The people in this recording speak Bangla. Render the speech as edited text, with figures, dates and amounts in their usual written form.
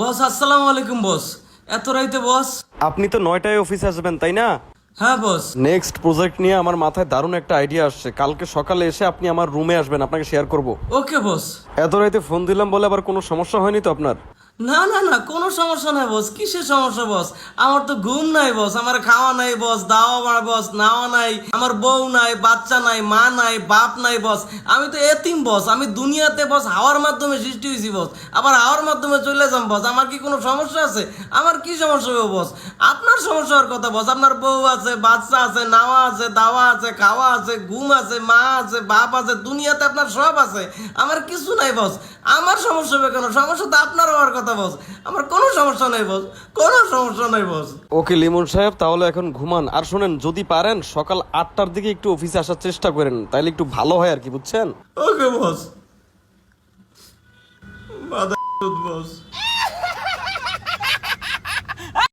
বস আসসালামু আলাইকুম বস। এত রাইতে বস? আপনি তো 9টায় অফিসে আসবেন তাই না? হ্যাঁ বস। নেক্সট প্রজেক্ট নিয়ে আমার মাথায় দারুণ একটা আইডিয়া আসছে। কালকে সকালে এসে আপনি আমার রুমে আসবেন, আপনাকে শেয়ার করব। ওকে বস। এত রাতে ফোন দিলাম বলে আবার কোনো সমস্যা হয়নি তো আপনার? না না না, কোনো সমস্যা নাই বস। কিসের সমস্যা বস? আমার তো ঘুম নাই বস, আমার খাওয়া নাই বস, দাওয়া নাই বস, নাওয়া নাই, আমার বউ নাই, বাচ্চা নাই, মা নাই, বাপ নাই বস। আমি তো এতিম বস। আমি দুনিয়াতে বস হাওয়ার মাধ্যমে সৃষ্টি হয়েছি বস, আবার হাওয়ার মাধ্যমে চলে যাম বস। আমার কি কোনো সমস্যা আছে? আমার কি সমস্যা হবে বস? আপনার সমস্যা হওয়ার কথা বস। আপনার বউ আছে, বাচ্চা আছে, নাওয়া আছে, দাওয়া আছে, খাওয়া আছে, ঘুম আছে, মা আছে, বাপ আছে, দুনিয়াতে আপনার সব আছে। আমার কিছু নাই বস। আমার সমস্যা হবে কেন? সমস্যা তো আপনার হওয়ার কথা বস। আমার কোনো সমস্যা নাই বস, কোনো সমস্যা নাই বস। ওকে লিমন সাহেব, তাহলে এখন ঘুমান। আর শোনেন, যদি পারেন সকাল 8টার দিকে একটু অফিসে আসার চেষ্টা করেন, তাহলে একটু ভালো হয় আর কি, বুঝছেন? ওকে বস।